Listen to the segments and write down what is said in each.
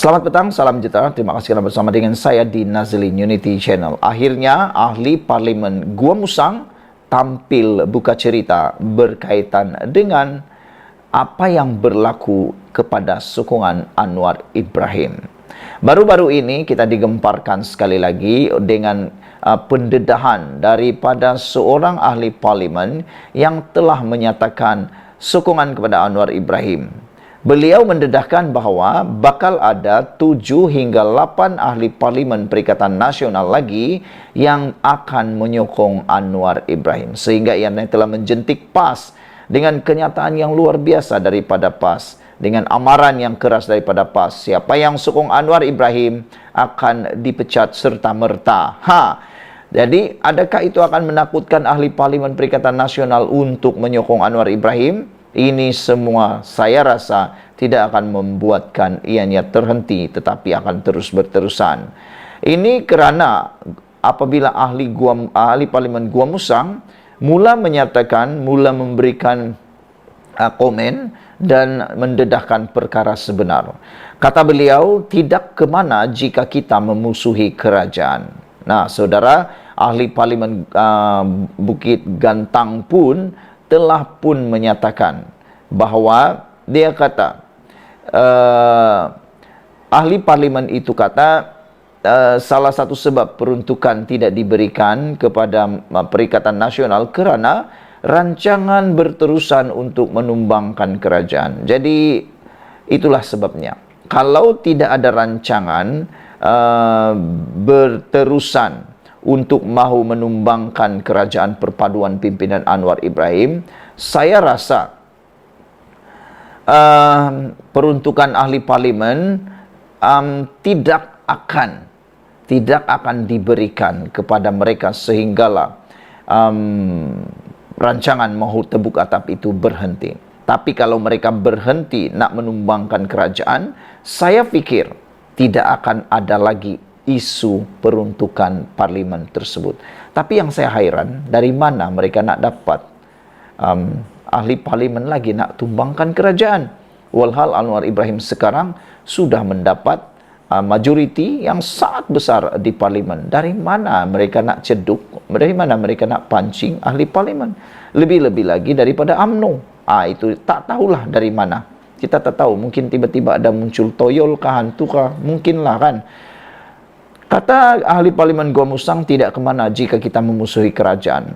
Selamat petang, salam sejahtera. Terima kasih kerana bersama dengan saya di Nazlin Unity Channel. Akhirnya, ahli parlimen Gua Musang tampil buka cerita berkaitan dengan apa yang berlaku kepada sokongan Anwar Ibrahim. Baru-baru ini kita digemparkan sekali lagi dengan pendedahan daripada seorang ahli parlimen yang telah menyatakan sokongan kepada Anwar Ibrahim. Beliau mendedahkan bahawa bakal ada 7 hingga 8 ahli parlimen Perikatan Nasional lagi yang akan menyokong Anwar Ibrahim. Sehingga ia telah menjentik PAS dengan kenyataan yang luar biasa daripada PAS. Dengan amaran yang keras daripada PAS. Siapa yang sokong Anwar Ibrahim akan dipecat serta-merta. Jadi, adakah itu akan menakutkan ahli parlimen Perikatan Nasional untuk menyokong Anwar Ibrahim? Ini semua saya rasa tidak akan membuatkan ianya terhenti, tetapi akan terus berterusan. Ini kerana apabila ahli parlimen Gua Musang mula memberikan komen dan mendedahkan perkara sebenar. Kata beliau, tidak ke mana jika kita memusuhi kerajaan. Nah, saudara, ahli parlimen Bukit Gantang pun telah pun menyatakan bahawa dia kata ahli parlimen itu kata salah satu sebab peruntukan tidak diberikan kepada Perikatan Nasional kerana rancangan berterusan untuk menumbangkan kerajaan. Jadi itulah sebabnya. Kalau tidak ada rancangan berterusan untuk mahu menumbangkan kerajaan perpaduan pimpinan Anwar Ibrahim, saya rasa peruntukan ahli parlimen tidak akan diberikan kepada mereka sehinggalah rancangan mahu tebuk atap itu berhenti. Tapi kalau mereka berhenti nak menumbangkan kerajaan, saya fikir tidak akan ada lagi isu peruntukan parlimen tersebut. Tapi yang saya hairan, dari mana mereka nak dapat ahli parlimen lagi nak tumbangkan kerajaan? Walhal Anwar Ibrahim sekarang sudah mendapat majoriti yang sangat besar di parlimen. Dari mana mereka nak ceduk? Dari mana mereka nak pancing ahli parlimen? Lebih-lebih lagi daripada UMNO. Itu tak tahulah dari mana. Kita tak tahu, mungkin tiba-tiba ada muncul toyol kah, hantu kah, mungkinlah kan. Kata ahli parlimen Gua Musang, tidak kemana jika kita memusuhi kerajaan.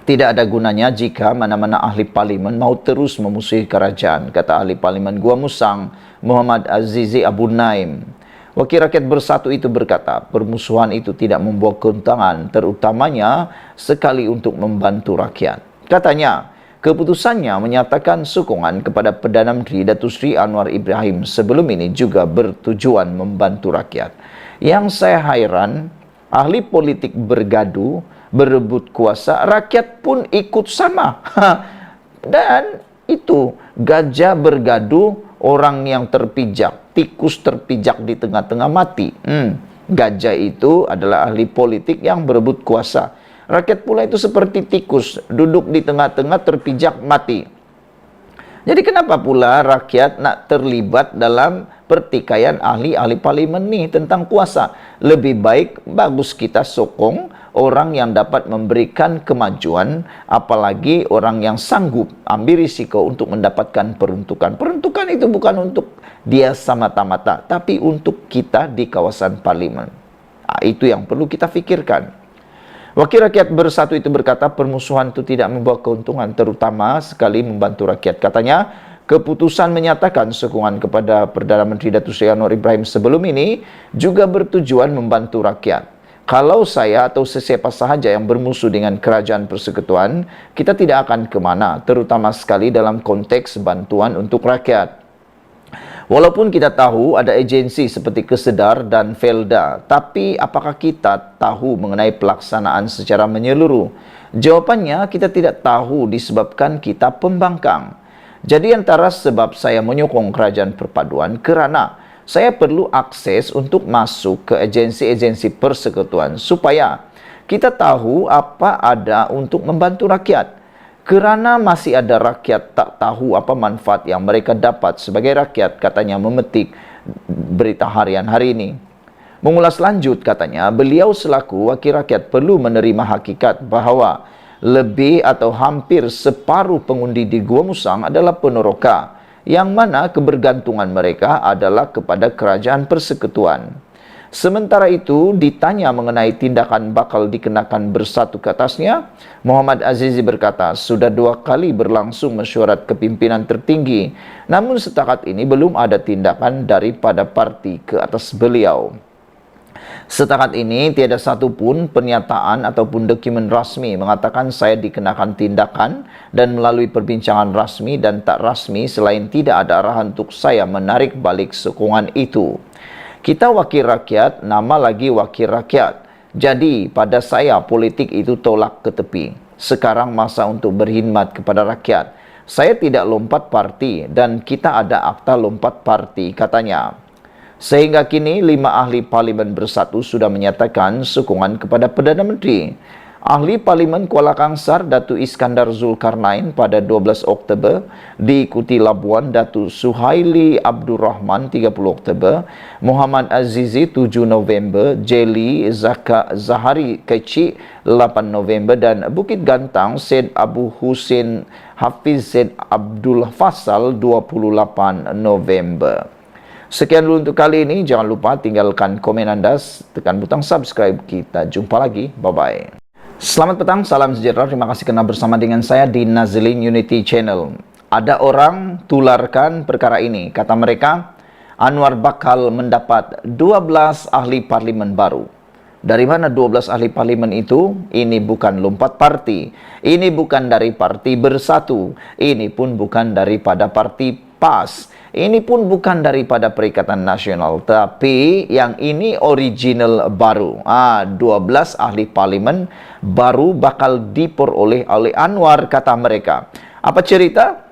Tidak ada gunanya jika mana-mana ahli parlimen mau terus memusuhi kerajaan. Kata ahli parlimen Gua Musang, Muhammad Azizi Abu Naim. Wakil Rakyat Bersatu itu berkata, permusuhan itu tidak membawa keuntungan, terutamanya sekali untuk membantu rakyat. Katanya, keputusannya menyatakan sokongan kepada Perdana Menteri Datuk Seri Anwar Ibrahim sebelum ini juga bertujuan membantu rakyat. Yang saya hairan, ahli politik bergaduh, berebut kuasa, rakyat pun ikut sama. Dan itu, gajah bergaduh, orang yang terpijak, tikus terpijak di tengah-tengah mati. Gajah itu adalah ahli politik yang berebut kuasa. Rakyat pula itu seperti tikus, duduk di tengah-tengah terpijak mati. Jadi kenapa pula rakyat nak terlibat dalam pertikaian ahli-ahli parlimen ni tentang kuasa? Lebih baik bagus kita sokong orang yang dapat memberikan kemajuan, apalagi orang yang sanggup ambil risiko untuk mendapatkan peruntukan. Peruntukan itu bukan untuk dia semata-mata, tapi untuk kita di kawasan parlimen. Itu yang perlu kita fikirkan. Wakil Rakyat Bersatu itu berkata permusuhan itu tidak membawa keuntungan, terutama sekali membantu rakyat. Katanya, keputusan menyatakan sokongan kepada Perdana Menteri Datuk Seri Anwar Ibrahim sebelum ini juga bertujuan membantu rakyat. Kalau saya atau sesiapa sahaja yang bermusuh dengan kerajaan persekutuan, kita tidak akan ke mana, terutama sekali dalam konteks bantuan untuk rakyat. Walaupun kita tahu ada agensi seperti Kesedar dan Felda, tapi apakah kita tahu mengenai pelaksanaan secara menyeluruh? Jawapannya, kita tidak tahu disebabkan kita pembangkang. Jadi antara sebab saya menyokong kerajaan perpaduan kerana saya perlu akses untuk masuk ke agensi-agensi persekutuan supaya kita tahu apa ada untuk membantu rakyat. Kerana masih ada rakyat tak tahu apa manfaat yang mereka dapat sebagai rakyat, katanya memetik berita harian hari ini. Mengulas lanjut katanya, beliau selaku wakil rakyat perlu menerima hakikat bahawa lebih atau hampir separuh pengundi di Gua Musang adalah penoroka, yang mana kebergantungan mereka adalah kepada kerajaan persekutuan. Sementara itu, ditanya mengenai tindakan bakal dikenakan bersatu ke atasnya, Muhammad Azizi berkata, sudah 2 kali berlangsung mesyuarat kepimpinan tertinggi, namun setakat ini belum ada tindakan daripada parti ke atas beliau. Setakat ini, tiada satu pun pernyataan ataupun dokumen rasmi mengatakan saya dikenakan tindakan, dan melalui perbincangan rasmi dan tak rasmi selain tidak ada arahan untuk saya menarik balik sokongan itu. Kita wakil rakyat, nama lagi wakil rakyat. Jadi, pada saya politik itu tolak ke tepi. Sekarang masa untuk berkhidmat kepada rakyat. Saya tidak lompat parti dan kita ada akta lompat parti, katanya. Sehingga kini 5 ahli parlimen bersatu sudah menyatakan sokongan kepada Perdana Menteri. Ahli Parlimen Kuala Kangsar Datuk Iskandar Zulkarnain pada 12 Oktober, diikuti Labuan Datuk Suhaili Abdul Rahman 30 Oktober, Muhammad Azizi 7 November, Jeli Zahari Kecik 8 November dan Bukit Gantang Syed Abu Hussein Hafiz Syed Abdul Fasal 28 November. Sekian dulu untuk kali ini. Jangan lupa tinggalkan komen anda, tekan butang subscribe. Kita jumpa lagi. Bye-bye. Selamat petang, salam sejahtera. Terima kasih kerana bersama dengan saya di Nazlin Unity Channel. Ada orang tularkan perkara ini. Kata mereka, Anwar bakal mendapat 12 ahli parlimen baru. Dari mana 12 ahli parlimen itu? Ini bukan lompat parti. Ini bukan dari parti Bersatu. Ini pun bukan daripada parti PAS. Ini pun bukan daripada Perikatan Nasional, tapi yang ini original baru. 12 ahli parlimen baru bakal diperoleh oleh Anwar, kata mereka. Apa cerita?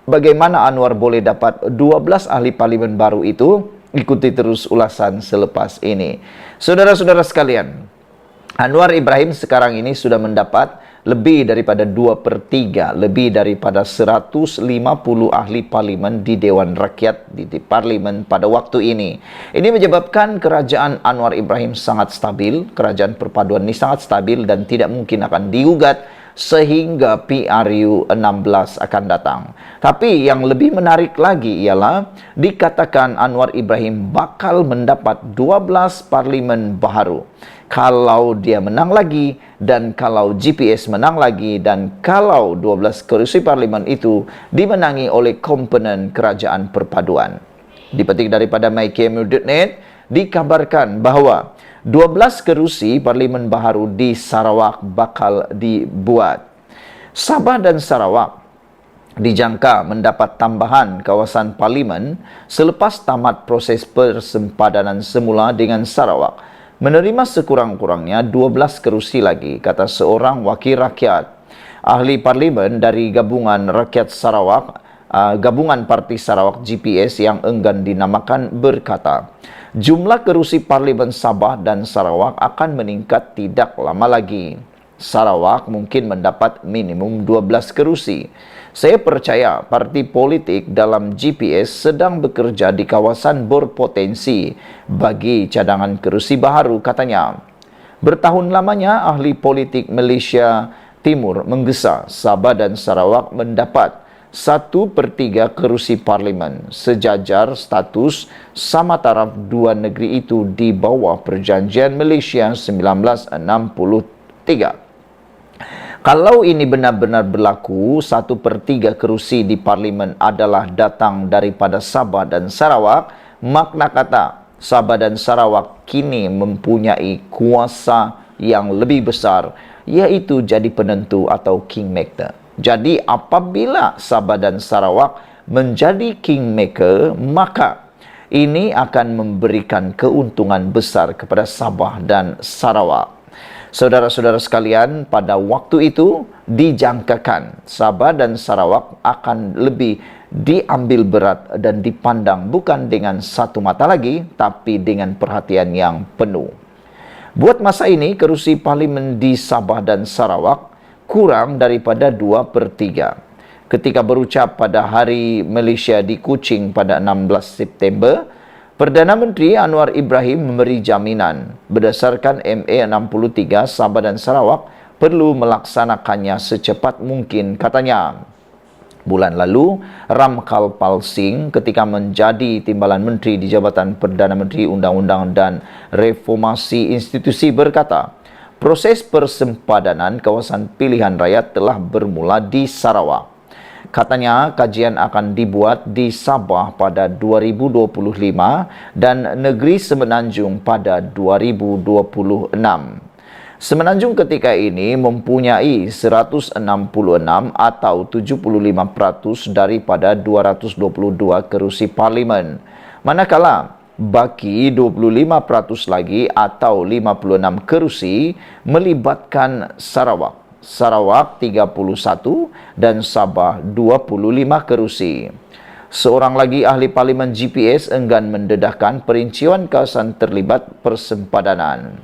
Bagaimana Anwar boleh dapat 12 ahli parlimen baru itu? Ikuti terus ulasan selepas ini. Saudara-saudara sekalian, Anwar Ibrahim sekarang ini sudah mendapat lebih daripada 2/3, lebih daripada 150 ahli parlimen di Dewan Rakyat di parlimen pada waktu ini. Ini menyebabkan kerajaan Anwar Ibrahim sangat stabil, kerajaan perpaduan ini sangat stabil dan tidak mungkin akan digugat sehingga PRU 16 akan datang. Tapi yang lebih menarik lagi ialah dikatakan Anwar Ibrahim bakal mendapat 12 parlimen baru. Kalau dia menang lagi, dan kalau GPS menang lagi, dan kalau 12 kerusi parlimen itu dimenangi oleh komponen kerajaan perpaduan. Dipetik daripada mykmu.net, dikabarkan bahawa 12 kerusi parlimen baru di Sarawak bakal dibuat. Sabah dan Sarawak dijangka mendapat tambahan kawasan parlimen selepas tamat proses persempadanan semula dengan Sarawak. Menerima sekurang-kurangnya 12 kerusi lagi, kata seorang wakil rakyat. Ahli parlimen dari Gabungan Rakyat Sarawak, Gabungan Parti Sarawak GPS yang enggan dinamakan berkata, jumlah kerusi parlimen Sabah dan Sarawak akan meningkat tidak lama lagi. Sarawak mungkin mendapat minimum 12 kerusi. Saya percaya parti politik dalam GPS sedang bekerja di kawasan berpotensi bagi cadangan kerusi baru, katanya. Bertahun lamanya ahli politik Malaysia Timur menggesa Sabah dan Sarawak mendapat 1/3 kerusi parlimen, sejajar status sama taraf dua negeri itu di bawah Perjanjian Malaysia 1963. Kalau ini benar-benar berlaku, 1/3 kerusi di parlimen adalah datang daripada Sabah dan Sarawak, makna kata Sabah dan Sarawak kini mempunyai kuasa yang lebih besar, iaitu jadi penentu atau kingmaker. Jadi apabila Sabah dan Sarawak menjadi kingmaker, maka ini akan memberikan keuntungan besar kepada Sabah dan Sarawak. Saudara-saudara sekalian, pada waktu itu dijangkakan Sabah dan Sarawak akan lebih diambil berat dan dipandang bukan dengan satu mata lagi, tapi dengan perhatian yang penuh. Buat masa ini, kerusi parlimen di Sabah dan Sarawak kurang daripada 2/3. Ketika berucap pada Hari Malaysia di Kuching pada 16 September, Perdana Menteri Anwar Ibrahim memberi jaminan berdasarkan MA 63 Sabah dan Sarawak perlu melaksanakannya secepat mungkin, katanya. Bulan lalu, Ramkalpal Singh ketika menjadi Timbalan Menteri di Jabatan Perdana Menteri Undang-Undang dan Reformasi Institusi berkata, proses persempadanan kawasan pilihan raya telah bermula di Sarawak. Katanya, kajian akan dibuat di Sabah pada 2025 dan Negeri Semenanjung pada 2026. Semenanjung ketika ini mempunyai 166 atau 75% daripada 222 kerusi parlimen. Manakala baki 25% lagi atau 56 kerusi melibatkan Sarawak. Sarawak 31 dan Sabah 25 kerusi. Seorang lagi ahli parlimen GPS enggan mendedahkan perincian kawasan terlibat persempadanan.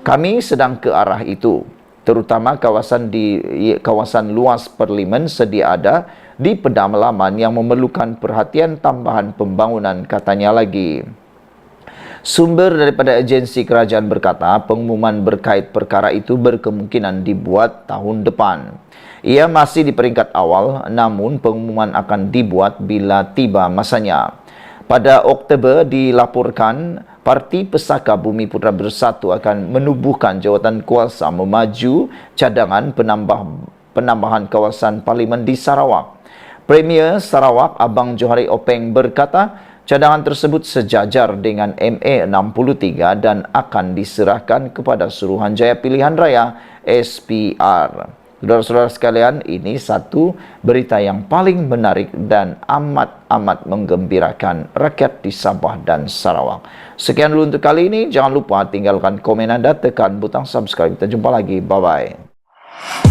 Kami sedang ke arah itu, terutama kawasan luas parlimen sedia ada di pedalaman yang memerlukan perhatian tambahan pembangunan, katanya lagi. Sumber daripada agensi kerajaan berkata, pengumuman berkait perkara itu berkemungkinan dibuat tahun depan. Ia masih di peringkat awal, namun pengumuman akan dibuat bila tiba masanya. Pada Oktober dilaporkan, Parti Pesaka Bumi Putra Bersatu akan menubuhkan jawatan kuasa memaju cadangan penambahan kawasan parlimen di Sarawak. Premier Sarawak Abang Johari Openg berkata, cadangan tersebut sejajar dengan MA 63 dan akan diserahkan kepada Suruhanjaya Pilihan Raya SPR. Saudara-saudara sekalian, ini satu berita yang paling menarik dan amat menggembirakan rakyat di Sabah dan Sarawak. Sekian dulu untuk kali ini. Jangan lupa tinggalkan komen Anda, tekan butang subscribe. Kita jumpa lagi. Bye-bye.